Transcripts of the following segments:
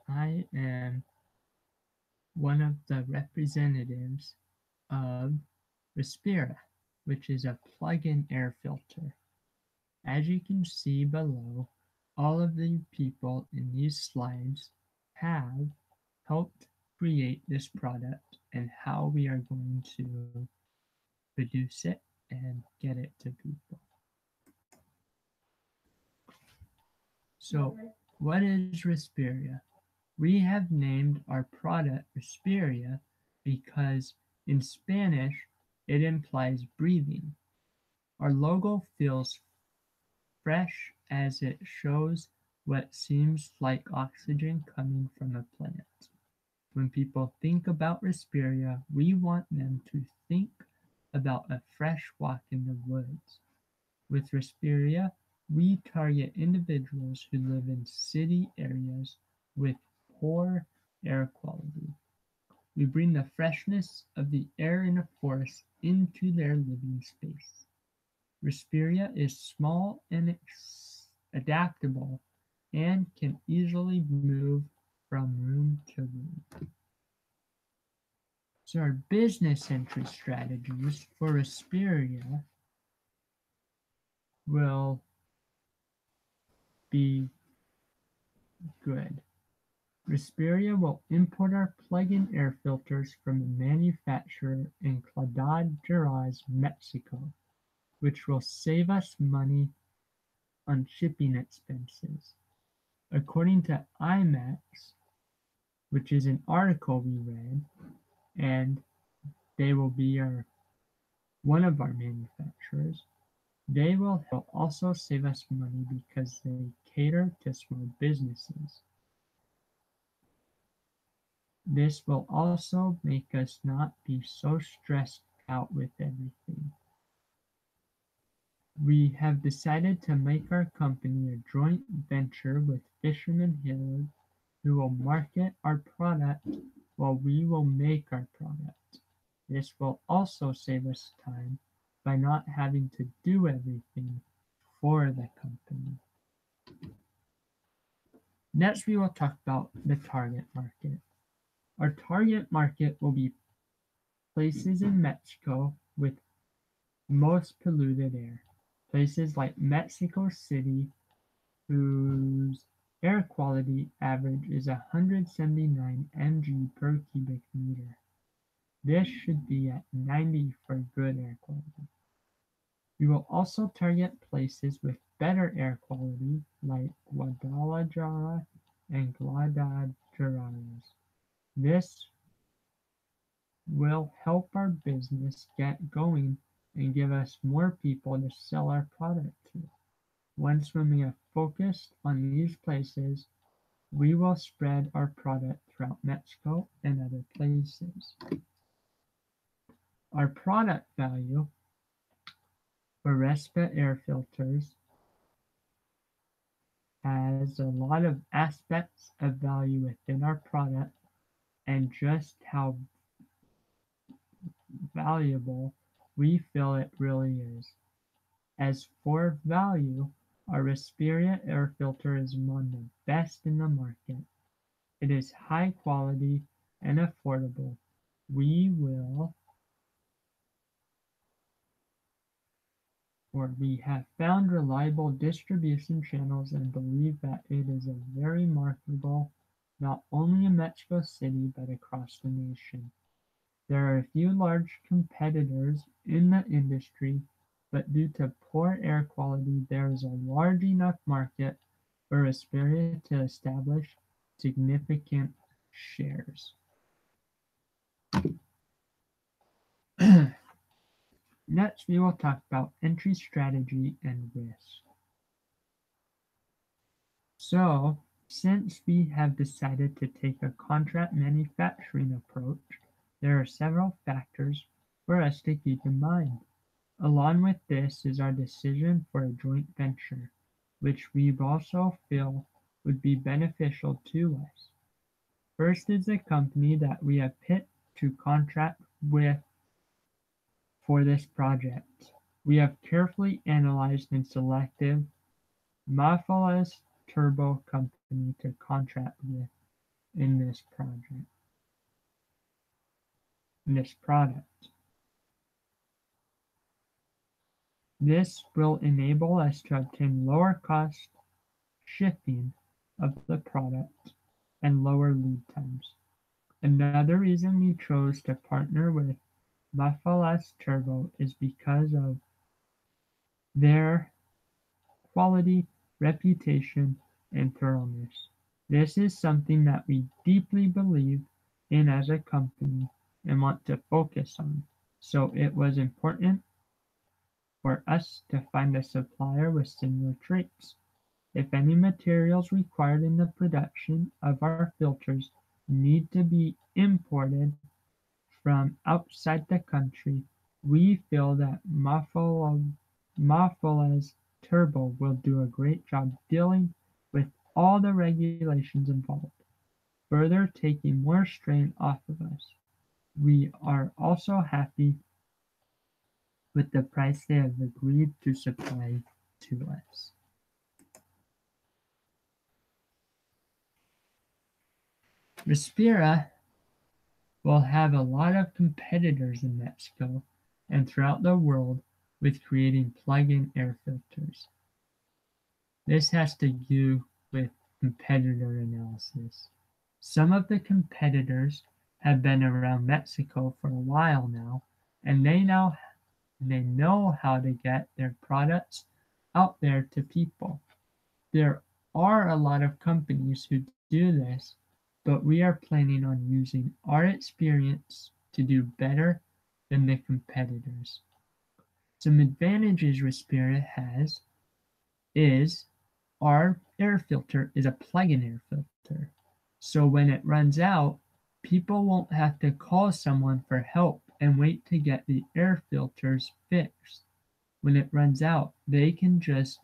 I am one of the representatives of Respira, which is a plug-in air filter. As you can see below, all of the people in these slides have helped create this product and how we are going to produce it and get it to people. So, what is Respira? We have named our product Respira because in Spanish it implies breathing. Our logo feels fresh as it shows what seems like oxygen coming from a plant. When people think about Respira, we want them to think about a fresh walk in the woods. With Respira, we target individuals who live in city areas with poor air quality. We bring the freshness of the air in a forest into their living space. Respira is small and adaptable and can easily move from room to room. So our business entry strategies for Respira will be good. Respira will import our plug-in air filters from a manufacturer in Ciudad Juárez, Mexico, which will save us money on shipping expenses. According to IMAX, which is an article we read, and they will be one of our manufacturers, they will also save us money because they cater to small businesses. This will also make us not be so stressed out with everything. We have decided to make our company a joint venture with Fisherman Hill, who will market our product while we will make our product. This will also save us time by not having to do everything for the company. Next, we will talk about the target market. Our target market will be places in Mexico with most polluted air. Places like Mexico City, whose air quality average is 179 mg per cubic meter. This should be at 90 for good air quality. We will also target places with better air quality like Guadalajara and Guadalajara. This will help our business get going and give us more people to sell our product to. Once when we have focused on these places, we will spread our product throughout Mexico and other places. Our product value for Respira air filters has a lot of aspects of value within our product and just how valuable we feel it really is. As for value, our Respira air filter is among the best in the market. It is high quality and affordable. We have found reliable distribution channels and believe that it is a very marketable not only in Mexico City but across the nation. There are a few large competitors in the industry, but due to poor air quality there is a large enough market for Respira to establish significant shares. Next, we will talk about entry strategy and risk. So, since we have decided to take a contract manufacturing approach, there are several factors for us to keep in mind. Along with this is our decision for a joint venture, which we also feel would be beneficial to us. First is the company that we have picked to contract with for this project. We have carefully analyzed and selected Mafala's Turbo Company to contract with. in this project, in this product. This will enable us to obtain lower cost shipping of the product and lower lead times. Another reason we chose to partner with Muffaless Turbo is because of their quality, reputation, and thoroughness. This is something that we deeply believe in as a company and want to focus on. So it was important for us to find a supplier with similar traits. If any materials required in the production of our filters need to be imported from outside the country, we feel that Mafala's Turbo will do a great job dealing with all the regulations involved, further taking more strain off of us. We are also happy with the price they have agreed to supply to us. Respira will have a lot of competitors in Mexico and throughout the world with creating plug-in air filters. This has to do with competitor analysis. Some of the competitors have been around Mexico for a while now, and they know how to get their products out there to people. There are a lot of companies who do this, but we are planning on using our experience to do better than the competitors. Some advantages Respira has is our air filter is a plug-in air filter. So when it runs out, people won't have to call someone for help and wait to get the air filters fixed. When it runs out, they can just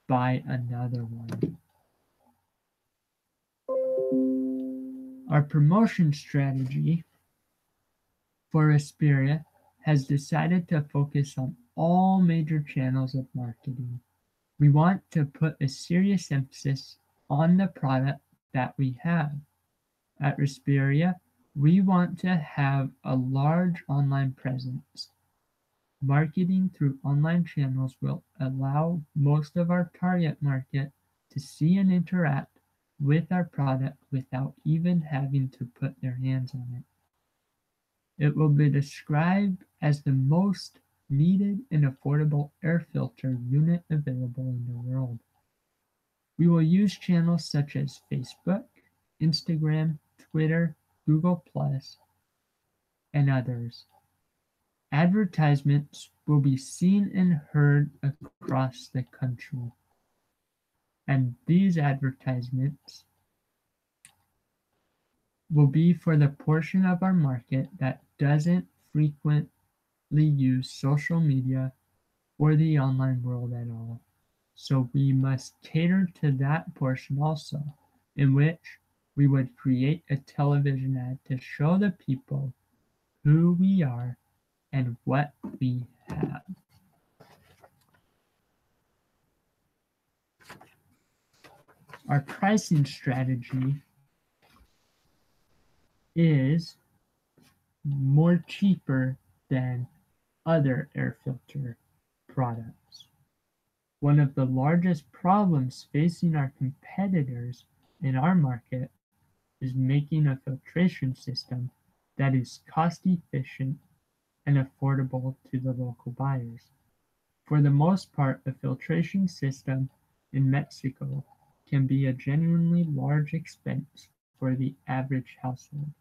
buy another one. Our promotion strategy for Respira has decided to focus on all major channels of marketing. We want to put a serious emphasis on the product that we have. At Respira, we want to have a large online presence. Marketing through online channels will allow most of our target market to see and interact with our product without even having to put their hands on it. It will be described as the most needed and affordable air filter unit available in the world. We will use channels such as Facebook, Instagram, Twitter, Google+, and others. Advertisements will be seen and heard across the country. And these advertisements will be for the portion of our market that doesn't frequently use social media or the online world at all. So we must cater to that portion also, in which we would create a television ad to show the people who we are and what we have. Our pricing strategy is more cheaper than other air filter products. One of the largest problems facing our competitors in our market is making a filtration system that is cost efficient and affordable to the local buyers. For the most part, a filtration system in Mexico can be a genuinely large expense for the average household.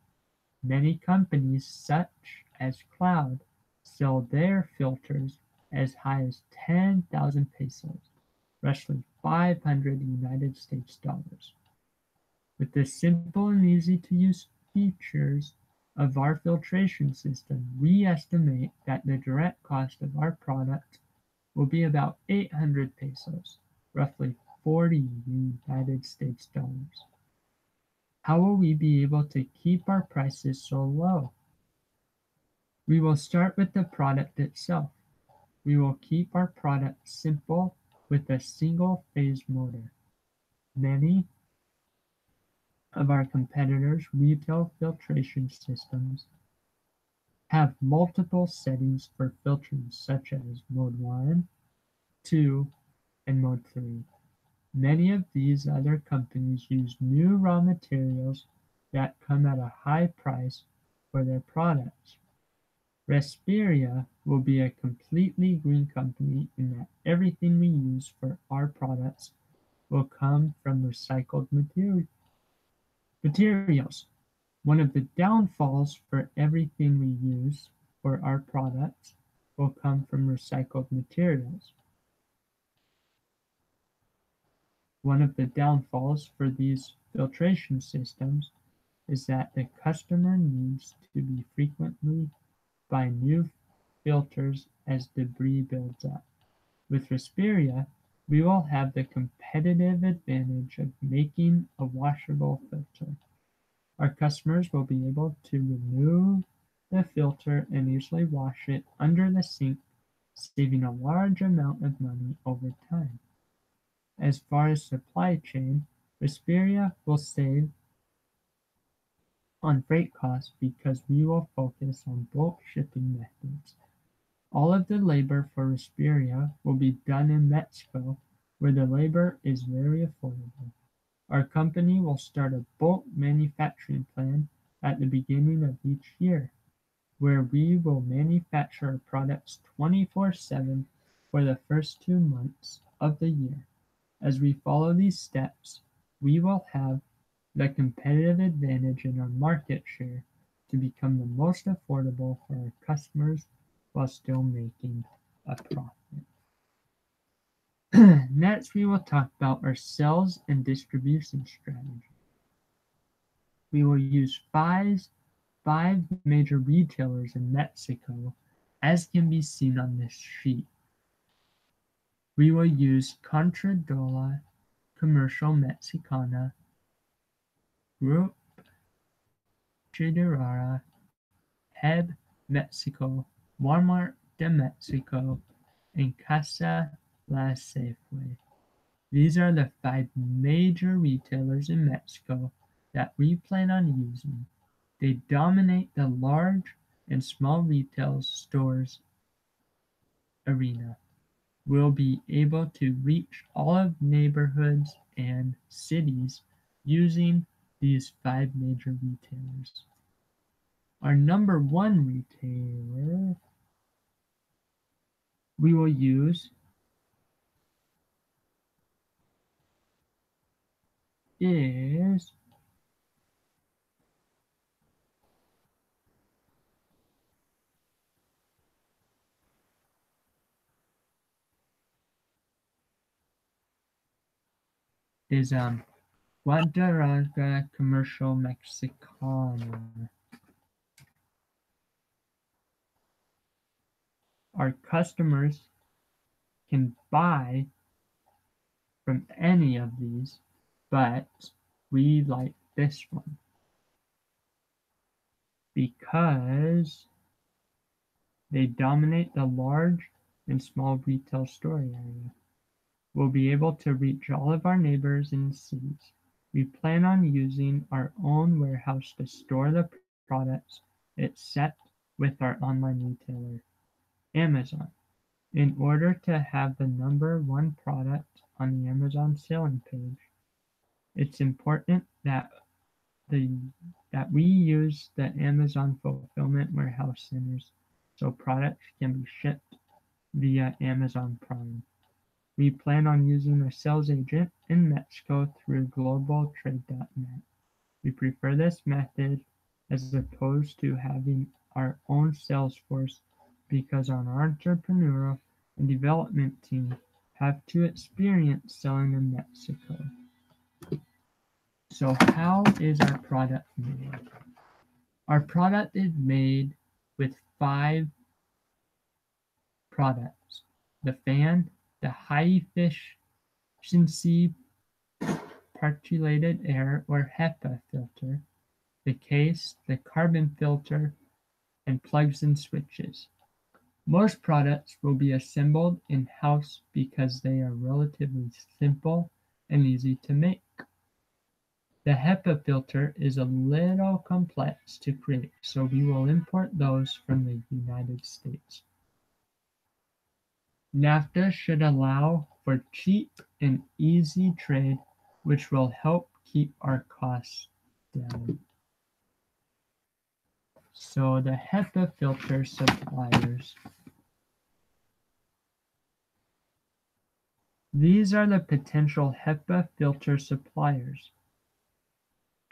Many companies, such as Cloud, sell their filters as high as 10,000 pesos, roughly 500 United States dollars. With the simple and easy to use features of our filtration system, we estimate that the direct cost of our product will be about 800 pesos, roughly 40 United States dollars. How will we be able to keep our prices so low? We will start with the product itself. We will keep our product simple with a single phase motor. Many of our competitors' retail filtration systems have multiple settings for filtering such as Mode 1, 2, and Mode 3. Many of these other companies use new raw materials that come at a high price for their products. Respira will be a completely green company in that everything we use for our products will come from recycled materials. One of the downfalls for everything we use for our products will come from recycled materials. One of the downfalls for these filtration systems is that the customer needs to be frequently buy new filters as debris builds up. With Respira, we will have the competitive advantage of making a washable filter. Our customers will be able to remove the filter and easily wash it under the sink, saving a large amount of money over time. As far as supply chain, Respira will save on freight costs because we will focus on bulk shipping methods. All of the labor for Respira will be done in Mexico, where the labor is very affordable. Our company will start a bulk manufacturing plan at the beginning of each year, where we will manufacture our products 24/7 for the first 2 months of the year. As we follow these steps, we will have the competitive advantage in our market share to become the most affordable for our customers while still making a profit. Next, we will talk about our sales and distribution strategy. We will use five major retailers in Mexico, as can be seen on this sheet. We will use Contradola, Comercial Mexicana, Group Chidurara, Heb Mexico, Walmart de Mexico, and Casa La Safeway. These are the 5 major retailers in Mexico that we plan on using. They dominate the large and small retail stores arena. We'll be able to reach all of neighborhoods and cities using these 5 major retailers. Our number 1 retailer we will use is Guadalajara Comercial Mexicana. Our customers can buy from any of these, but we like this one because they dominate the large and small retail store area. We'll be able to reach all of our neighbors and cities. We plan on using our own warehouse to store the products except with our online retailer, Amazon. In order to have the number 1 product on the Amazon selling page, it's important that we use the Amazon fulfillment warehouse centers so products can be shipped via Amazon Prime. We plan on using a sales agent in Mexico through globaltrade.net. We prefer this method as opposed to having our own sales force because our entrepreneurial and development team have to experience selling in Mexico. So how is our product made? Our product is made with 5 products: the fan, the high efficiency particulated air or HEPA filter, the case, the carbon filter, and plugs and switches. Most products will be assembled in-house because they are relatively simple and easy to make. The HEPA filter is a little complex to create, so we will import those from the United States. NAFTA should allow for cheap and easy trade, which will help keep our costs down. So the HEPA filter suppliers. These are the potential HEPA filter suppliers.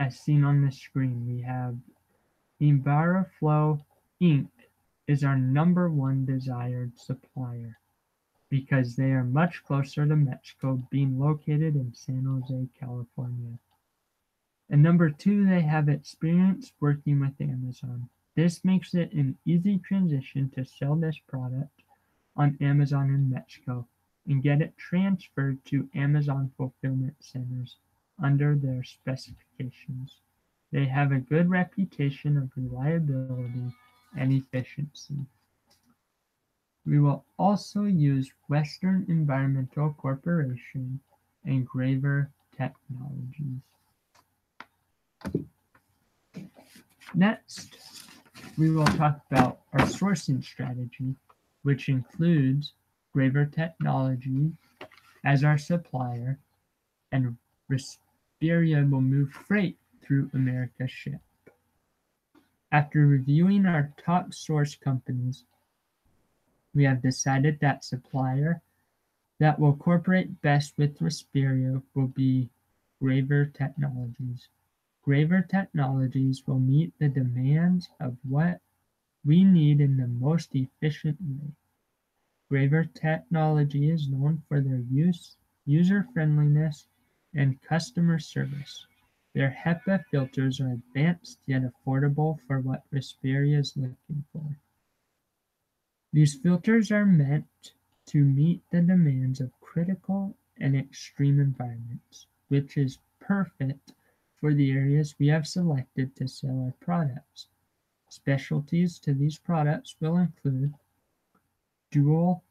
As seen on the screen, we have EnviroFlow Inc. is our #1 desired supplier because they are much closer to Mexico, being located in San Jose, California. And #2, they have experience working with Amazon. This makes it an easy transition to sell this product on Amazon in Mexico and get it transferred to Amazon fulfillment centers under their specifications. They have a good reputation of reliability and efficiency. We will also use Western Environmental Corporation and Graver Technologies. Next, we will talk about our sourcing strategy, which includes Graver Technology as our supplier, and Respira will move freight through America Ship. After reviewing our top source companies, we have decided that supplier that will cooperate best with Respira will be Graver Technologies. Graver Technologies will meet the demands of what we need in the most efficient way. Graver Technology is known for their user-friendliness, and customer service. Their HEPA filters are advanced yet affordable for what Respira is looking for. These filters are meant to meet the demands of critical and extreme environments, which is perfect for the areas we have selected to sell our products. Specialties to these products will include dual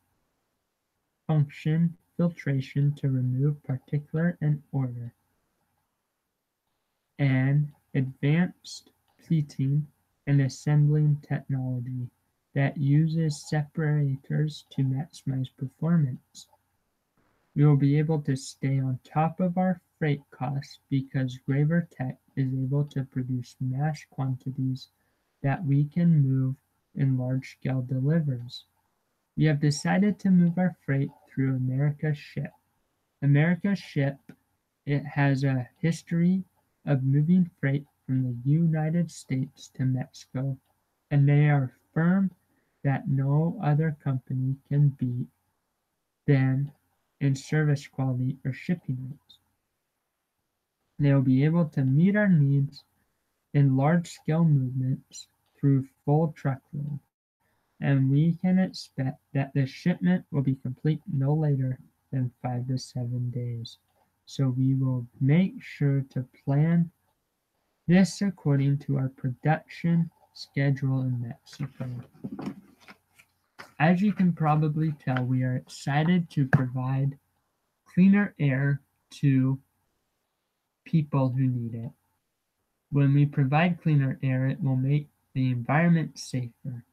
function filtration to remove particulate and odor, and advanced pleating and assembling technology that uses separators to maximize performance. We will be able to stay on top of our freight costs because Graver Tech is able to produce mass quantities that we can move in large-scale deliveries. We have decided to move our freight through America Ship. America Ship, it has a history of moving freight from the United States to Mexico, and they are firm that no other company can beat them in service quality or shipping rates. They will be able to meet our needs in large-scale movements through full truckload, and we can expect that the shipment will be complete no later than 5 to 7 days. So we will make sure to plan this according to our production schedule in Mexico. As you can probably tell, we are excited to provide cleaner air to people who need it. When we provide cleaner air, it will make the environment safer,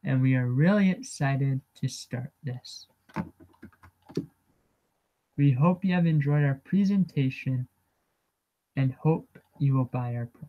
and we are really excited to start this. We hope you have enjoyed our presentation and hope you will buy our product.